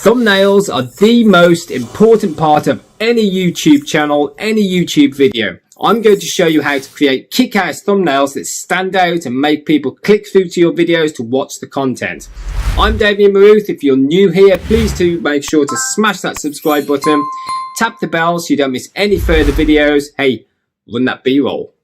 Thumbnails are the most important part of any YouTube channel, any YouTube video. I'm going to show you how to create kick-ass thumbnails that stand out and make people click through to your videos to watch the content. I'm Damien Maruth. If you're new here, please do make sure to smash that subscribe button, tap the bell so you don't miss any further videos. Hey, run that B-roll.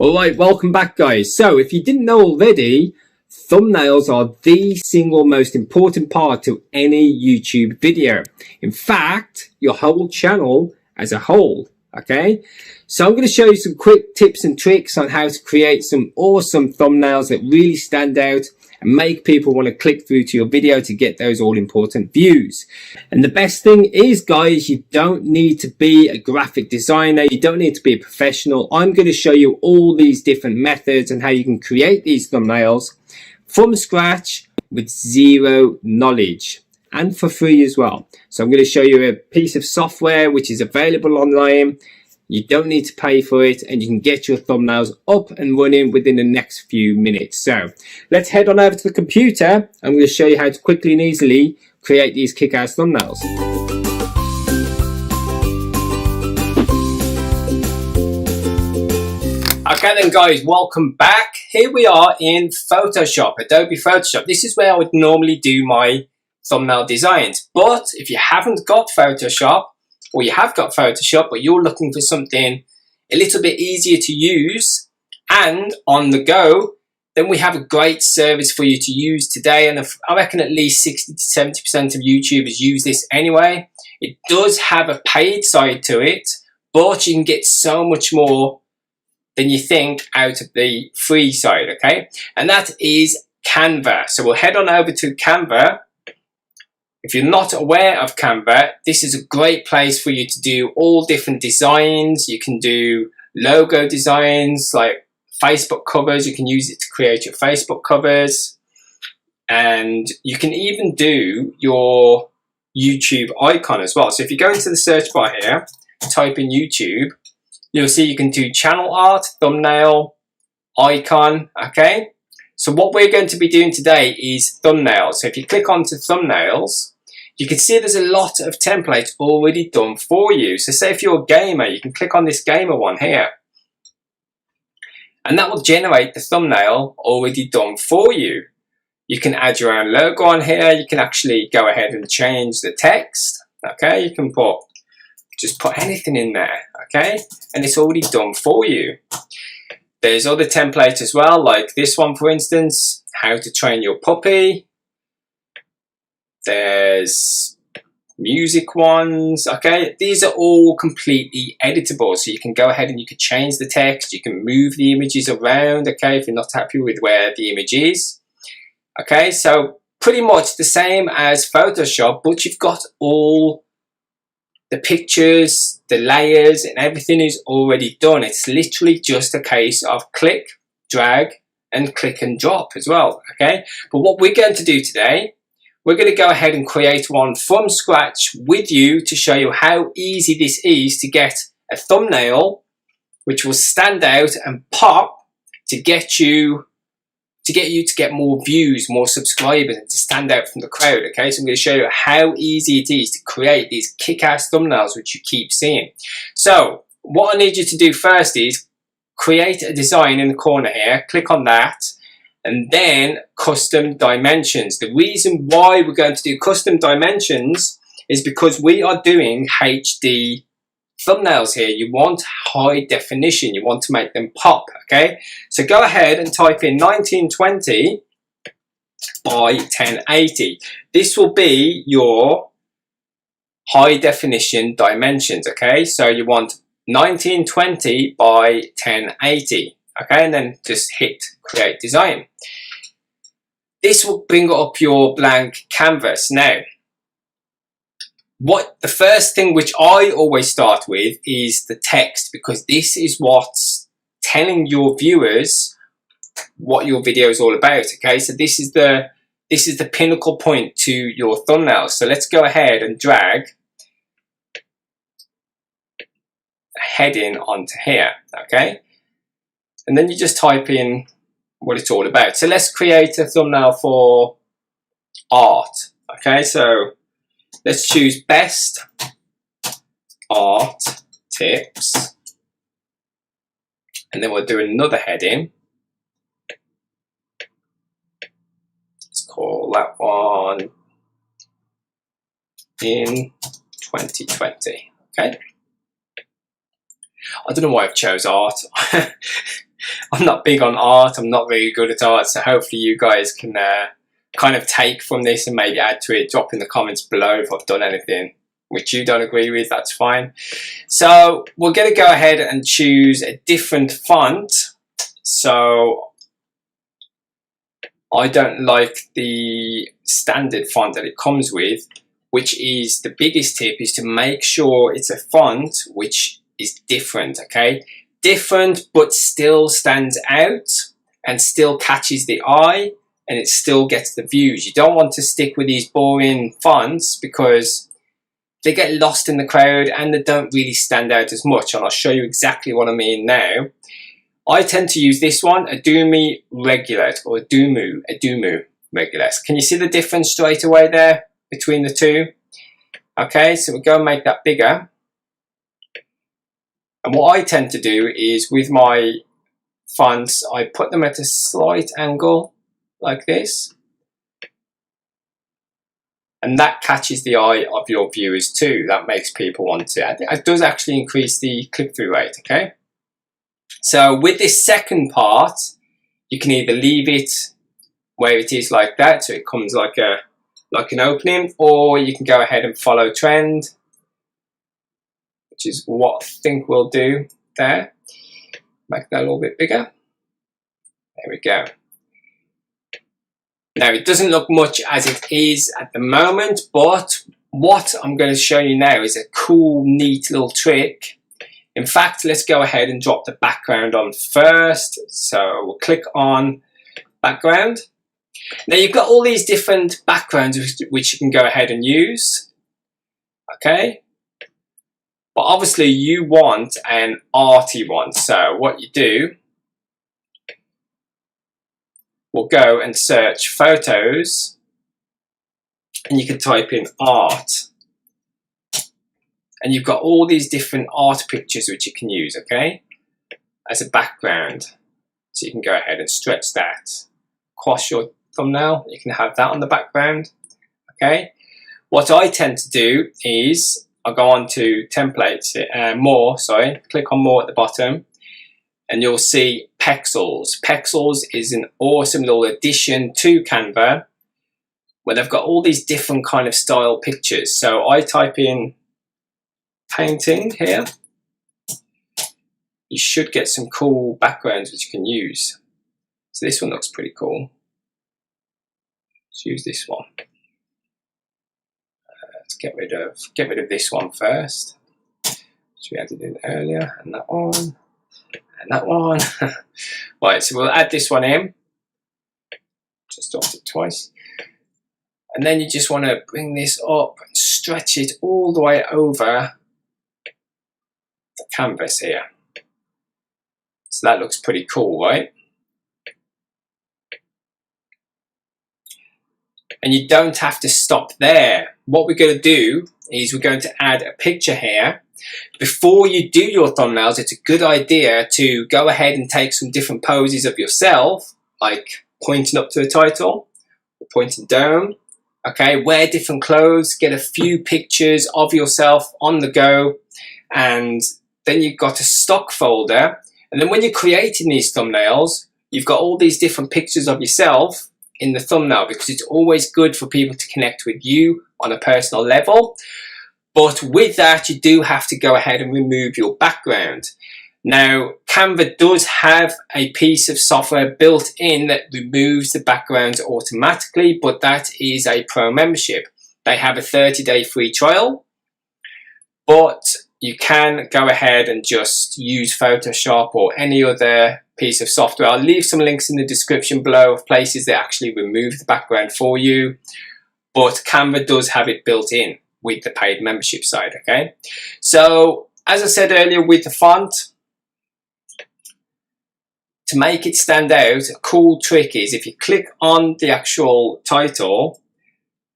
Alright, welcome back guys. So if you didn't know already, thumbnails are the single most important part to any YouTube video. In fact, your whole channel as a whole. Okay, so I'm going to show you some quick tips and tricks on how to create some awesome thumbnails that really stand out and make people want to click through to your video to get those all important views. And the best thing is, guys, you don't need to be a graphic designer. You don't need to be a professional. I'm going to show you all these different methods and how you can create these thumbnails from scratch with zero knowledge and for free as well. So I'm going to show you a piece of software which is available online. You don't need to pay for it and you can get your thumbnails up and running within the next few minutes. So let's head on over to the computer. I'm going to show you how to quickly and easily create these kick-ass thumbnails. Okay then guys, welcome back. Here we are in Photoshop, Adobe Photoshop. This is where I would normally do my thumbnail designs. But if you haven't got Photoshop, or you have got Photoshop, but you're looking for something a little bit easier to use and on the go, then we have a great service for you to use today. And I reckon at least 60 to 70% of YouTubers use this anyway. It does have a paid side to it, but you can get so much more than you think out of the free side, okay? And that is Canva. So we'll head on over to Canva. If you're not aware of Canva, this is a great place for you to do all different designs. You can do logo designs like Facebook covers. You can use it to create your Facebook covers. And you can even do your YouTube icon as well. So if you go into the search bar here, type in YouTube, you'll see you can do channel art, thumbnail, icon, okay? So what we're going to be doing today is thumbnails. So if you click onto thumbnails, you can see there's a lot of templates already done for you. So say if you're a gamer, you can click on this gamer one here. And that will generate the thumbnail already done for you. You can add your own logo on here. You can actually go ahead and change the text. Okay, you can just put anything in there. Okay, and it's already done for you. There's other templates as well, like this one, for instance, how to train your puppy. There's music ones, okay? These are all completely editable, so you can go ahead and you can change the text, you can move the images around, okay, if you're not happy with where the image is. Okay, so pretty much the same as Photoshop, but you've got all the pictures, the layers, and everything is already done. It's literally just a case of click, drag, and click and drop as well, okay? But what we're going to do today, we're going to go ahead and create one from scratch with you to show you how easy this is to get a thumbnail which will stand out and pop to get you to get more views, more subscribers, and to stand out from the crowd, okay? So I'm going to show you how easy it is to create these kick-ass thumbnails which you keep seeing. So what I need you to do first is create a design in the corner here, click on that, and then custom dimensions. The reason why we're going to do custom dimensions is because we are doing HD thumbnails here. You want high definition, you want to make them pop, okay? So go ahead and type in 1920 by 1080. This will be your high definition dimensions, okay? So you want 1920 by 1080, okay? And then just hit create design. This will bring up your blank canvas. Now, the first thing which I always start with is the text, because this is what's telling your viewers what your video is all about, okay? So this is the pinnacle point to your thumbnail. So let's go ahead and drag heading onto here, okay? And then you just type in what it's all about. So let's create a thumbnail for art, okay? So let's choose best art tips, and then we'll do another heading. Let's call that one in 2020, okay? I don't know why I've chose art. I'm not big on art, I'm not very good at art, so hopefully you guys can kind of take from this and maybe add to it. Drop in the comments below if I've done anything which you don't agree with, that's fine. So we're going to go ahead and choose a different font. So I don't like the standard font that it comes with, which is the biggest tip, is to make sure it's a font which is different, okay? Different but still stands out and still catches the eye and it still gets the views. You don't want to stick with these boring fonts because they get lost in the crowd and they don't really stand out as much, and I'll show you exactly what I mean now. I tend to use this one, Adumu Regulate, or Adumu Regulate. Can you see the difference straight away there between the two? Okay, so we'll go and make that bigger. And what I tend to do is with my fonts, I put them at a slight angle like this. And that catches the eye of your viewers too. That makes people want to. It does actually increase the click-through rate, okay? So with this second part, you can either leave it where it is like that, so it comes like an opening, or you can go ahead and follow trend, which is what I think we'll do there. Make that a little bit bigger. There we go. Now it doesn't look much as it is at the moment, but what I'm going to show you now is a cool, neat little trick. In fact, let's go ahead and drop the background on first. So we'll click on background. Now you've got all these different backgrounds which you can go ahead and use, okay? But obviously you want an arty one. So what you do, we'll go and search photos and you can type in art. And you've got all these different art pictures which you can use, okay, as a background. So you can go ahead and stretch that across your thumbnail. You can have that on the background, okay. What I tend to do is I'll go on to templates, click on more at the bottom, and you'll see Pexels. Pexels is an awesome little addition to Canva where they've got all these different kind of style pictures. So I type in painting here. You should get some cool backgrounds which you can use. So this one looks pretty cool. Let's use this one. Let's get rid of this one first, which we added in earlier, and that one. And that one. Right, so we'll add this one in. Just dropped it twice. And then you just want to bring this up and stretch it all the way over the canvas here. So that looks pretty cool, right? And you don't have to stop there. What we're going to do is we're going to add a picture here. Before you do your thumbnails, it's a good idea to go ahead and take some different poses of yourself, like pointing up to the title, or pointing down, okay, wear different clothes, get a few pictures of yourself on the go, and then you've got a stock folder, and then when you're creating these thumbnails, you've got all these different pictures of yourself in the thumbnail, because it's always good for people to connect with you on a personal level. But with that, you do have to go ahead and remove your background. Now, Canva does have a piece of software built in that removes the background automatically, but that is a pro membership. They have a 30-day free trial, but you can go ahead and just use Photoshop or any other piece of software. I'll leave some links in the description below of places that actually remove the background for you, but Canva does have it built in with the paid membership side, okay? So as I said earlier with the font, to make it stand out, a cool trick is if you click on the actual title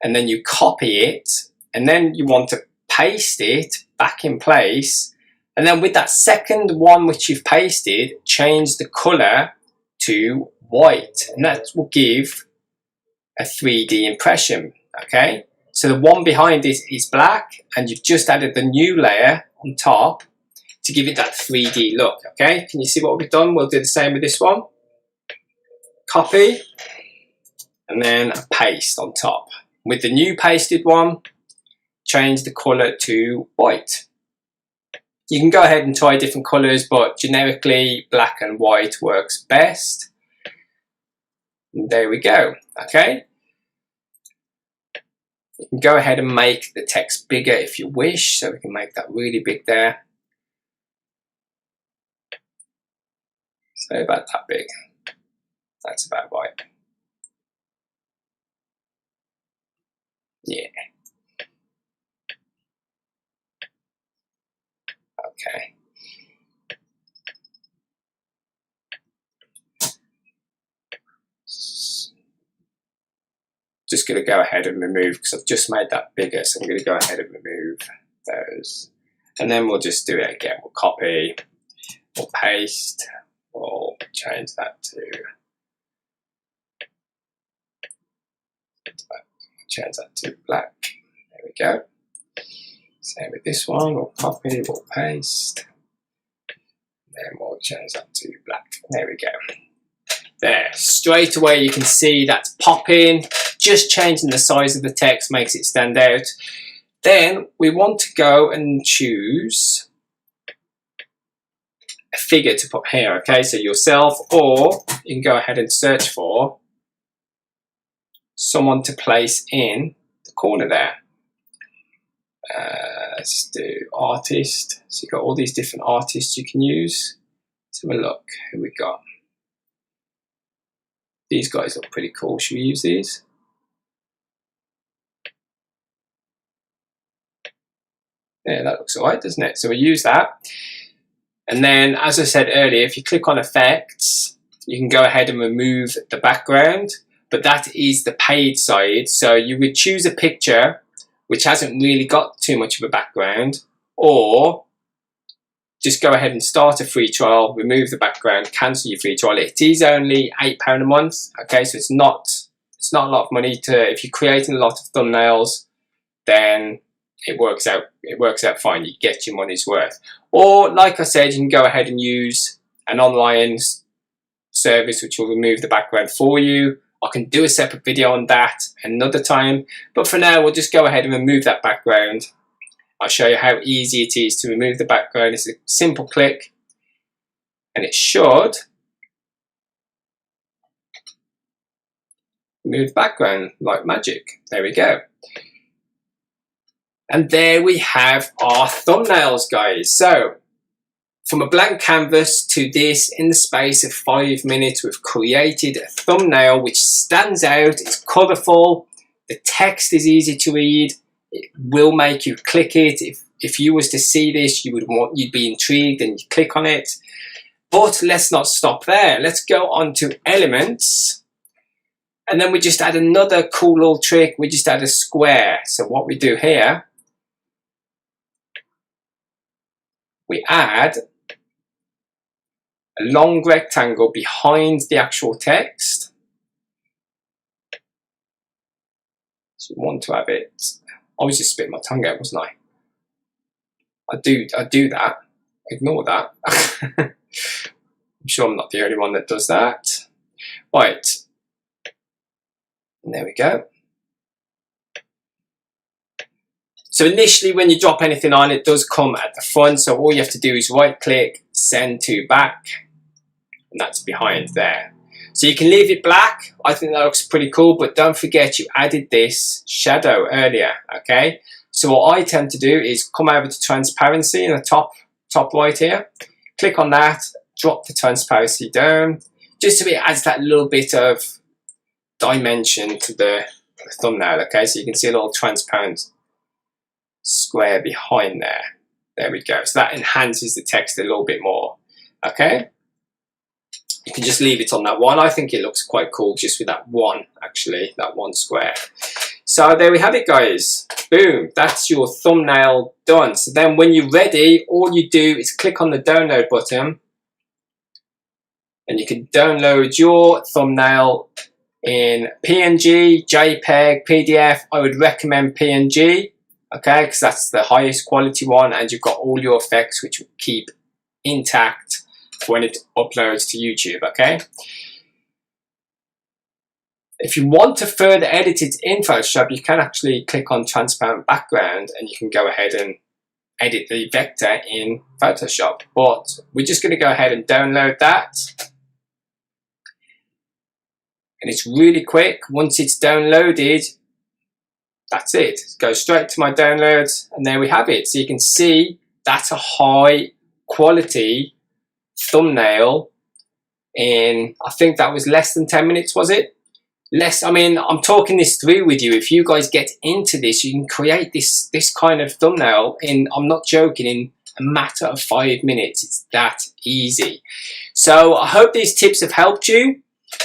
and then you copy it, and then you want to paste it back in place, and then with that second one which you've pasted, change the colour to white, and that will give a 3D impression. Okay, so the one behind it is black, and you've just added the new layer on top to give it that 3D look. Okay, can you see what we've done? We'll do the same with this one. Copy, and then paste on top. With the new pasted one, change the colour to white. You can go ahead and try different colours, but generically black and white works best. And there we go. Okay, you can go ahead and make the text bigger if you wish, so we can make that really big there. So about that big. That's about right. Yeah. Okay. Just going to go ahead and remove, because I've just made that bigger, so I'm going to go ahead and remove those. And then we'll just do it again. We'll copy, we'll paste, we'll change that to black. There we go. Same with this one. We'll copy, we'll paste, then we'll change that to black. There we go. There, straight away you can see that's popping. Just changing the size of the text makes it stand out. Then we want to go and choose a figure to put here. Okay, so yourself, or you can go ahead and search for someone to place in the corner there. Let's do artist. So you've got all these different artists you can use. Let's have a look who we got. These guys look pretty cool. Should we use these? Yeah, that looks alright, doesn't it? So we'll use that. And then, as I said earlier, if you click on effects, you can go ahead and remove the background, but that is the paid side. So you would choose a picture which hasn't really got too much of a background, or just go ahead and start a free trial, remove the background, cancel your free trial. It is only £8 a month, okay, so it's not a lot of money to, if you're creating a lot of thumbnails, then it works out fine. You get your money's worth. Or, like I said, you can go ahead and use an online service which will remove the background for you. I can do a separate video on that another time, but for now we'll just go ahead and remove that background. I'll show you how easy it is to remove the background. It's a simple click, and it should remove the background like magic. There we go. And there we have our thumbnails, guys. So, from a blank canvas to this, in the space of 5 minutes, we've created a thumbnail which stands out, it's colourful, the text is easy to read, it will make you click it. If you was to see this, you'd be intrigued and you click on it. But let's not stop there. Let's go on to elements. And then we just add another cool little trick. We just add a square. So what we do here, we add a long rectangle behind the actual text. So we want to have it. I was just spitting my tongue out, wasn't I? I do that. Ignore that. I'm sure I'm not the only one that does that. Right. And there we go. So initially when you drop anything on, it does come at the front. So all you have to do is right click, send to back, and that's behind there. So you can leave it black. I think that looks pretty cool, but don't forget you added this shadow earlier, okay? So what I tend to do is come over to transparency in the top right here, click on that, drop the transparency down, just so it adds that little bit of dimension to the thumbnail, okay? So you can see a little transparent square behind there. There we go. So that enhances the text a little bit more. Okay. You can just leave it on that one. I think it looks quite cool just with that one, actually, that one square. So there we have it, guys. Boom, that's your thumbnail done. So then when you're ready, all you do is click on the download button and you can download your thumbnail in PNG, JPEG, PDF. I would recommend PNG, okay, because that's the highest quality one and you've got all your effects which will keep intact when it uploads to YouTube, okay? If you want to further edit it in Photoshop, you can actually click on transparent background and you can go ahead and edit the vector in Photoshop. But we're just going to go ahead and download that. And it's really quick. Once it's downloaded, that's it. Go straight to my downloads and there we have it. So you can see that's a high quality thumbnail in, I think that was less than 10 minutes, was it? Less, I mean, I'm talking this through with you. If you guys get into this, you can create this kind of thumbnail in, I'm not joking, in a matter of 5 minutes. It's that easy. So I hope these tips have helped you.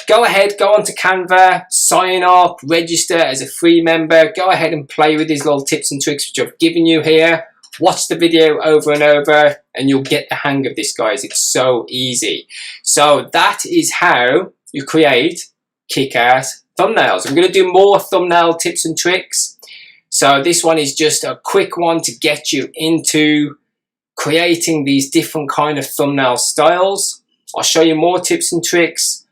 Go ahead, go onto Canva, sign up, register as a free member. Go ahead and play with these little tips and tricks which I've given you here. Watch the video over and over and you'll get the hang of this, guys. It's so easy. So that is how you create kick-ass thumbnails. I'm going to do more thumbnail tips and tricks. So this one is just a quick one to get you into creating these different kind of thumbnail styles. I'll show you more tips and tricks.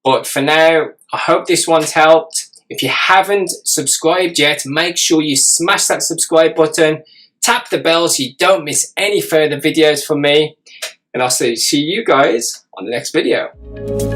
But for now, I hope this one's helped. If you haven't subscribed yet, make sure you smash that subscribe button. Tap the bell so you don't miss any further videos from me. And I'll see you guys on the next video.